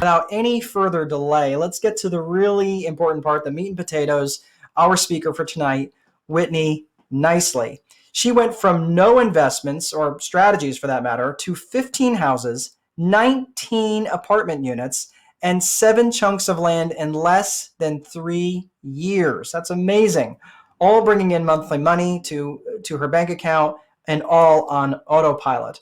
Without any further delay, let's get to the really important part, the meat and potatoes. Our speaker for tonight, Whitney Nicely. She went from no investments or strategies for that matter to 15 houses, 19 apartment units, and 7 chunks of land in less than 3 years. That's amazing. All bringing in monthly money to her bank account and all on autopilot.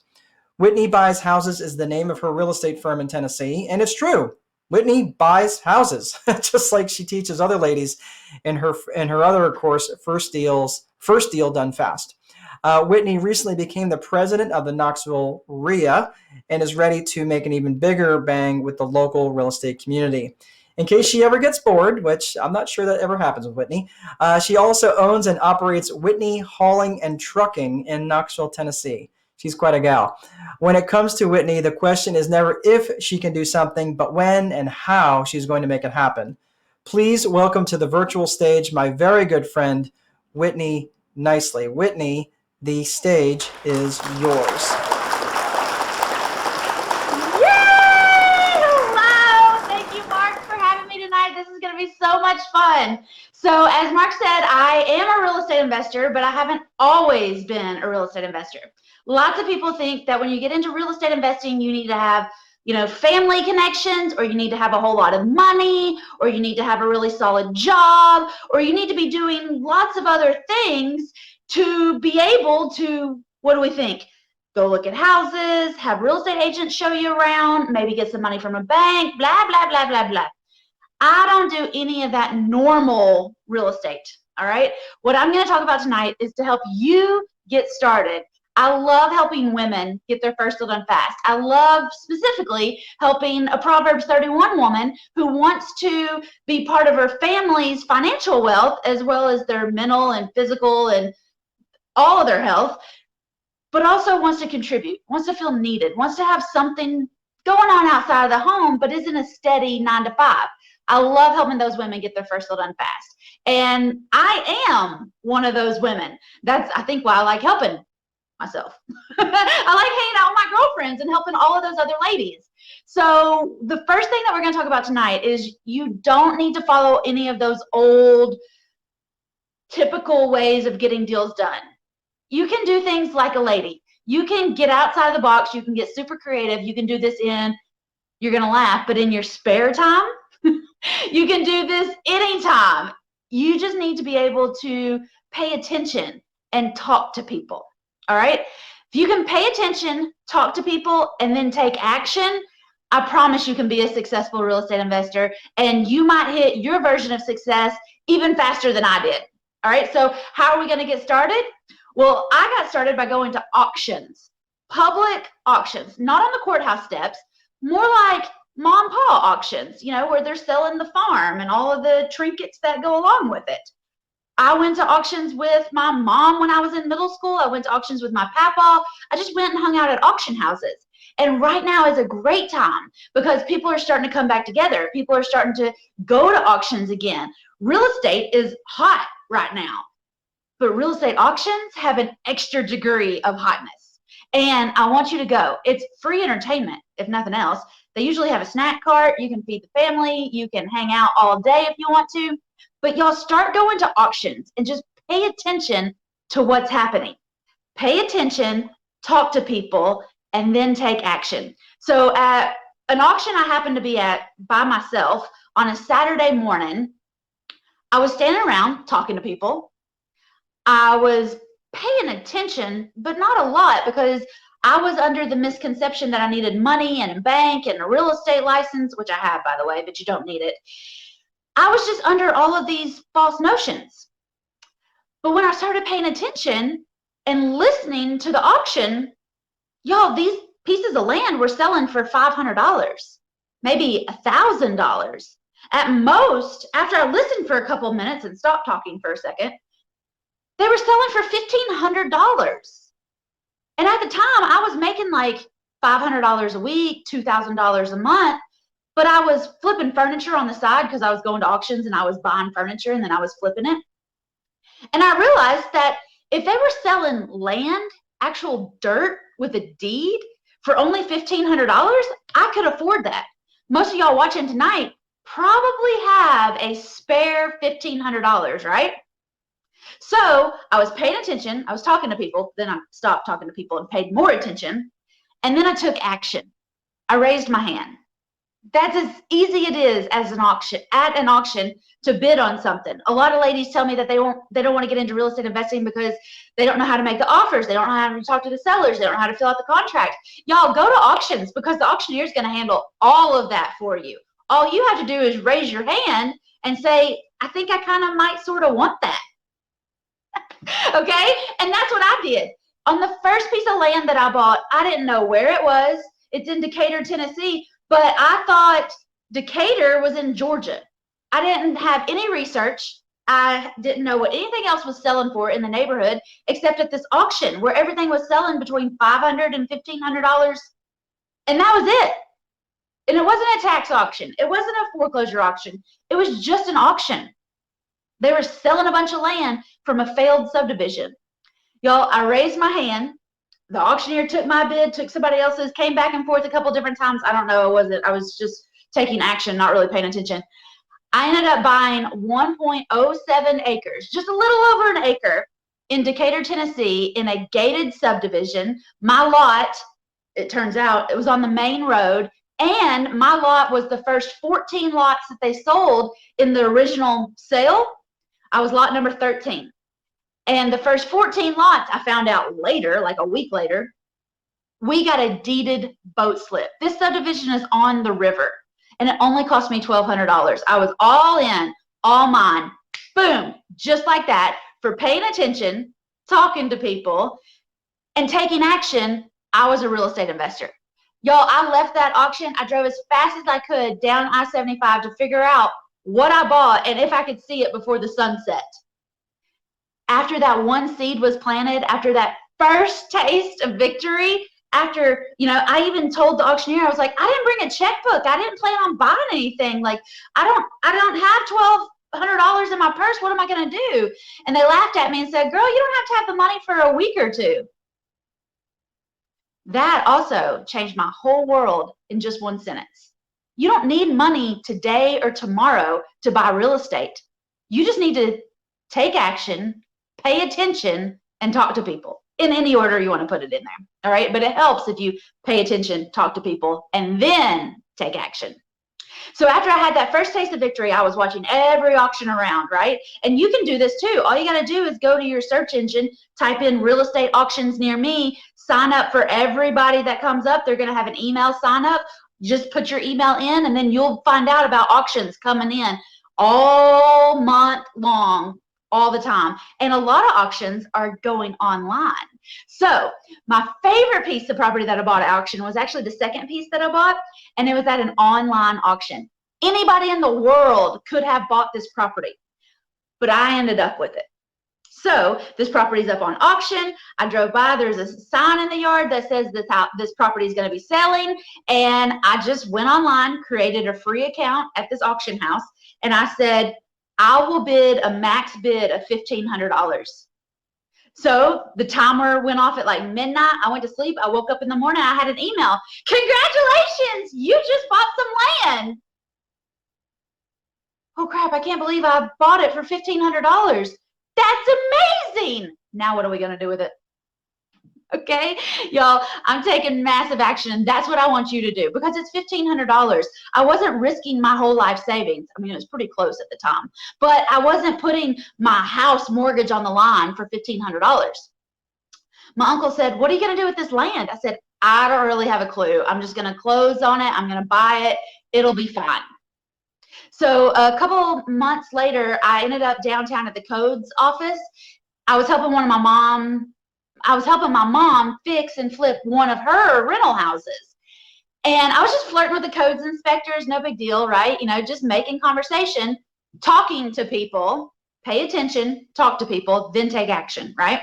Whitney Buys Houses is the name of her real estate firm in Tennessee, and it's true. Whitney buys houses, just like she teaches other ladies in her other course, First Deal Done Fast. Whitney recently became the president of the Knoxville RIA and is ready to make an even bigger bang with the local real estate community. In case she ever gets bored, which I'm not sure that ever happens with Whitney, she also owns and operates Whitney Hauling and Trucking in Knoxville, Tennessee. She's quite a gal. When it comes to Whitney, the question is never if she can do something, but when and how she's going to make it happen. Please welcome to the virtual stage my very good friend, Whitney Nicely. Whitney, the stage is yours. Yay! Hello! Thank you, Mark, for having me tonight. This is going to be so much fun. So as Mark said, I am a real estate investor, but I haven't always been a real estate investor. Lots of people think that when you get into real estate investing, you need to have, family connections, or you need to have a whole lot of money, or you need to have a really solid job, or you need to be doing lots of other things to be able to, what do we think? Go look at houses, have real estate agents show you around, maybe get some money from a bank, blah, blah, blah, blah, blah. I don't do any of that normal real estate, all right? What I'm going to talk about tonight is to help you get started. I love helping women get their first deal done fast. I love specifically helping a Proverbs 31 woman who wants to be part of her family's financial wealth as well as their mental and physical and all of their health, but also wants to contribute, wants to feel needed, wants to have something going on outside of the home, but isn't a steady 9 to 5. I love helping those women get their first deal done fast. And I am one of those women. That's, I think, why I like helping myself. I like hanging out with my girlfriends and helping all of those other ladies. So the first thing that we're going to talk about tonight is you don't need to follow any of those old typical ways of getting deals done. You can do things like a lady. You can get outside of the box. You can get super creative. You can do this in, you're going to laugh, but in your spare time. You can do this anytime. You just need to be able to pay attention and talk to people. All right? If you can pay attention, talk to people, and then take action, I promise you can be a successful real estate investor, and you might hit your version of success even faster than I did. All right? So how are we going to get started? Well, I got started by going to auctions, public auctions, not on the courthouse steps, more like mom and pa auctions, where they're selling the farm and all of the trinkets that go along with it. I went to auctions with my mom when I was in middle school. I went to auctions with my papa. I just went and hung out at auction houses. And right now is a great time because people are starting to come back together. People are starting to go to auctions again. Real estate is hot right now, but real estate auctions have an extra degree of hotness. And I want you to go. It's free entertainment, if nothing else. They usually have a snack cart. You can feed the family. You can hang out all day if you want to. But y'all start going to auctions and just pay attention to what's happening. Pay attention, talk to people, and then take action. So at an auction I happened to be at by myself on a Saturday morning, I was standing around talking to people. I was paying attention, but not a lot because I was under the misconception that I needed money and a bank and a real estate license, which I have, by the way, but you don't need it. I was just under all of these false notions. But when I started paying attention and listening to the auction, y'all, these pieces of land were selling for $500, maybe $1,000. At most, after I listened for a couple of minutes and stopped talking for a second, they were selling for $1,500. And at the time, I was making like $500 a week, $2,000 a month. But I was flipping furniture on the side because I was going to auctions and I was buying furniture and then I was flipping it. And I realized that if they were selling land, actual dirt with a deed for only $1,500, I could afford that. most of y'all watching tonight probably have a spare $1,500, right? So I was paying attention. I was talking to people. Then I stopped talking to people and paid more attention. And then I took action. I raised my hand. That's as easy it is as at an auction to bid on something. A lot of ladies tell me that they don't want to get into real estate investing because they don't know how to make the offers. They don't know how to talk to the sellers. They don't know how to fill out the contract. Y'all, go to auctions because the auctioneer is going to handle all of that for you. All you have to do is raise your hand and say, I think I kind of might sort of want that. Okay? And that's what I did. On the first piece of land that I bought, I didn't know where it was. It's in Decatur, Tennessee, but I thought Decatur was in Georgia. I didn't have any research. I didn't know what anything else was selling for in the neighborhood except at this auction where everything was selling between $500 and $1,500. And that was it. And it wasn't a tax auction. It wasn't a foreclosure auction. It was just an auction. They were selling a bunch of land from a failed subdivision. Y'all, I raised my hand. The auctioneer took my bid, took somebody else's, came back and forth a couple different times. I don't know, I was just taking action, not really paying attention. I ended up buying 1.07 acres, just a little over an acre in Decatur, Tennessee, in a gated subdivision. My lot, it turns out, it was on the main road, and my lot was the first 14 lots that they sold in the original sale. I was lot number 13. And the first 14 lots, I found out later, like a week later, we got a deeded boat slip. This subdivision is on the river, and it only cost me $1,200. I was all in, all mine. Boom, just like that, for paying attention, talking to people, and taking action. I was a real estate investor. Y'all, I left that auction. I drove as fast as I could down I-75 to figure out what I bought and if I could see it before the sun set. After that one seed was planted, after that first taste of victory, after, I even told the auctioneer, I was like, I didn't bring a checkbook. I didn't plan on buying anything. Like, I don't have $1,200 in my purse. What am I going to do? And they laughed at me and said, girl, you don't have to have the money for a week or two. That also changed my whole world in just one sentence. You don't need money today or tomorrow to buy real estate. You just need to take action, pay attention, and talk to people in any order you want to put it in there. All right. But it helps if you pay attention, talk to people, and then take action. So after I had that first taste of victory, I was watching every auction around, right? And you can do this too. All you got to do is go to your search engine, type in real estate auctions near me, sign up for everybody that comes up. They're going to have an email sign up. Just put your email in, and then you'll find out about auctions coming in all month long, all the time. And a lot of auctions are going online. So my favorite piece of property that I bought at auction was actually the second piece that I bought, and it was at an online auction. Anybody in the world could have bought this property, but I ended up with it. So this property is up on auction. I drove by. There's a sign in the yard that says this property is going to be selling, and I just went online, created a free account at this auction house, and I said, I will bid a max bid of $1,500. So the timer went off at like midnight. I went to sleep. I woke up in the morning. I had an email. Congratulations, you just bought some land. Oh crap, I can't believe I bought it for $1,500. That's amazing. Now what are we going to do with it? Okay, y'all, I'm taking massive action, and that's what I want you to do because it's $1,500. I wasn't risking my whole life savings. I mean, it was pretty close at the time, but I wasn't putting my house mortgage on the line for $1,500. My uncle said, what are you going to do with this land? I said, I don't really have a clue. I'm just going to close on it. I'm going to buy it. It'll be fine. So a couple months later, I ended up downtown at the codes office. I was helping my mom fix and flip one of her rental houses. And I was just flirting with the codes inspectors, no big deal, right? Just making conversation, talking to people, pay attention, talk to people, then take action, right?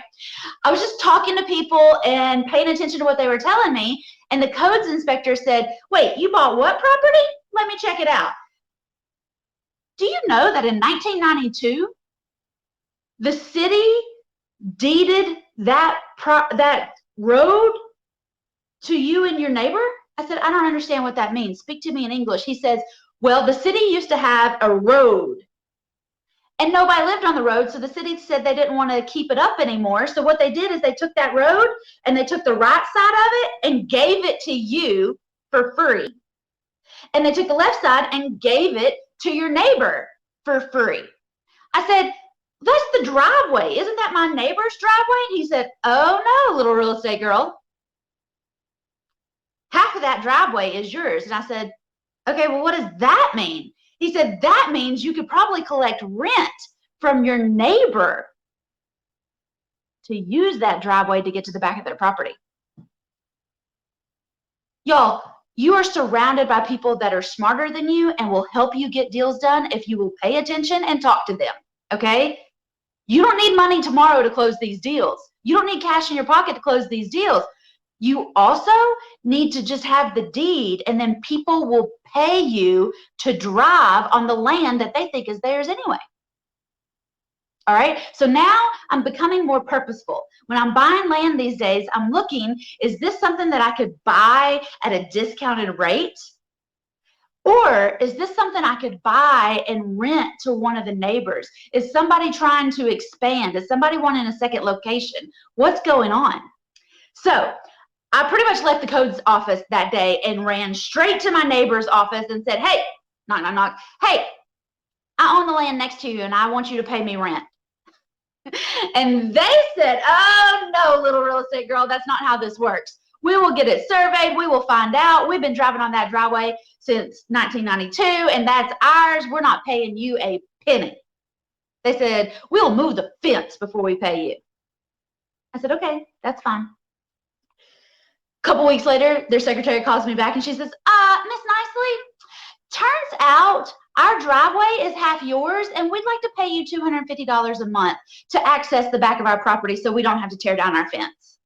I was just talking to people and paying attention to what they were telling me. And the codes inspector said, wait, you bought what property? Let me check it out. Do you know that in 1992, the city deeded that road to you and your neighbor? I said, I don't understand what that means. Speak to me in English. He says, well, the city used to have a road and nobody lived on the road. So the city said they didn't want to keep it up anymore. So what they did is they took that road and they took the right side of it and gave it to you for free. And they took the left side and gave it to your neighbor for free. I said, that's the driveway. Isn't that my neighbor's driveway? And he said, oh no, little real estate girl. Half of that driveway is yours. And I said, okay, well, what does that mean? He said, that means you could probably collect rent from your neighbor to use that driveway to get to the back of their property. Y'all, you are surrounded by people that are smarter than you and will help you get deals done if you will pay attention and talk to them, okay? You don't need money tomorrow to close these deals. You don't need cash in your pocket to close these deals. You also need to just have the deed, and then people will pay you to drive on the land that they think is theirs anyway. All right, so now I'm becoming more purposeful. When I'm buying land these days, I'm looking, is this something that I could buy at a discounted rate? Or is this something I could buy and rent to one of the neighbors? Is somebody trying to expand? Is somebody wanting a second location? What's going on? So I pretty much left the codes office that day and ran straight to my neighbor's office and said, hey, knock, knock, knock. Hey, I own the land next to you and I want you to pay me rent. And they said, oh no, little real estate girl, that's not how this works. We will get it surveyed. We will find out. We've been driving on that driveway since 1992 and that's ours. We're not paying you a penny. They said, we'll move the fence before we pay you. I said, okay, that's fine. A couple weeks later, their secretary calls me back and she says, Miss Nicely, turns out our driveway is half yours and we'd like to pay you $250 a month to access the back of our property so we don't have to tear down our fence.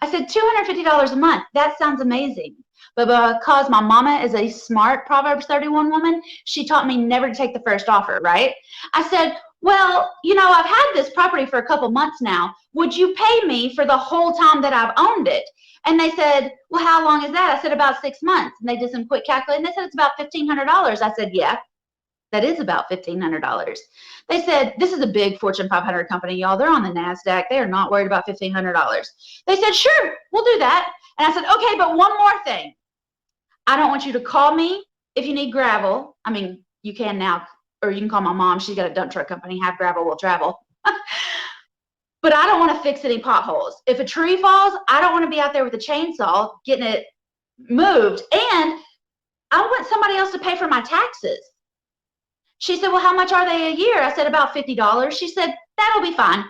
I said, $250 a month, that sounds amazing. But because my mama is a smart Proverbs 31 woman, she taught me never to take the first offer, right? I said, well, you know, I've had this property for a couple months now. Would you pay me for the whole time that I've owned it? And they said, well, how long is that? I said, about 6 months. And they did some quick calculating. They said, it's about $1,500. I said, yeah, that is about $1,500. They said, this is a big Fortune 500 company, y'all. They're on the NASDAQ. They are not worried about $1,500. They said, sure, we'll do that. And I said, okay, but one more thing. I don't want you to call me if you need gravel. I mean, you can now, or you can call my mom. She's got a dump truck company. Have gravel, will travel. But I don't want to fix any potholes. If a tree falls, I don't want to be out there with a chainsaw getting it moved. And I want somebody else to pay for my taxes. She said, well, how much are they a year? I said, about $50. She said, that'll be fine.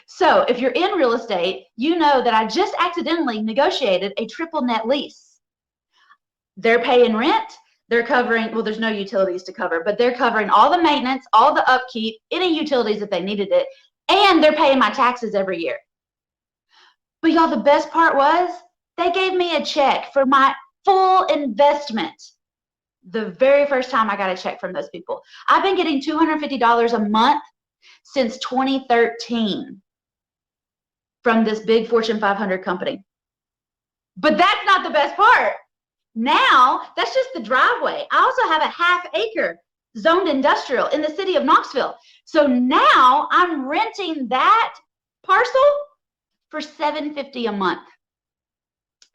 So if you're in real estate, you know that I just accidentally negotiated a triple net lease. They're paying rent. They're covering, well, there's no utilities to cover, but they're covering all the maintenance, all the upkeep, any utilities if they needed it, and they're paying my taxes every year. But y'all, the best part was they gave me a check for my full investment the very first time I got a check from those people. I've been getting $250 a month since 2013 from this big Fortune 500 company. But that's not the best part. Now, that's just the driveway. I also have a half-acre zoned industrial in the city of Knoxville. So now I'm renting that parcel for $750 a month.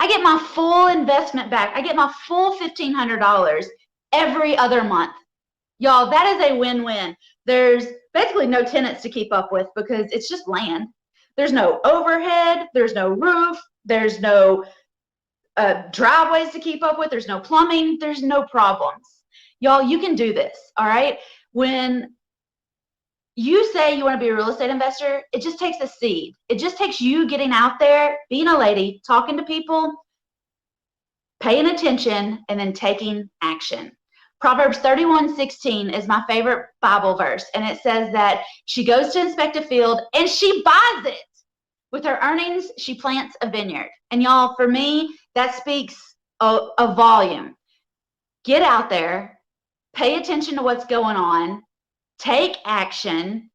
I get my full investment back. I get my full $1,500 every other month. Y'all, that is a win-win. There's basically no tenants to keep up with because it's just land. There's no overhead. There's no roof. There's no driveways to keep up with. There's no plumbing. There's no problems. Y'all, you can do this, all right? When you say you want to be a real estate investor, it just takes a seed. It just takes you getting out there, being a lady, talking to people, paying attention, and then taking action. Proverbs 31:16 is my favorite Bible verse, and it says that she goes to inspect a field and she buys it. With her earnings, she plants a vineyard. And y'all, for me, that speaks a volume. Get out there, pay attention to what's going on, take action,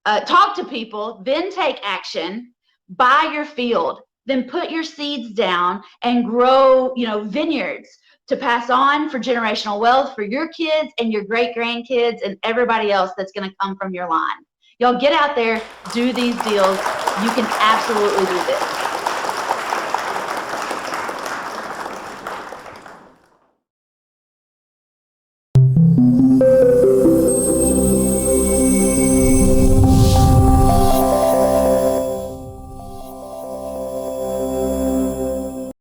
talk to people, then take action, buy your field. then put your seeds down and grow, vineyards to pass on for generational wealth for your kids and your great grandkids and everybody else that's going to come from your line. Y'all get out there, do these deals. You can absolutely do this.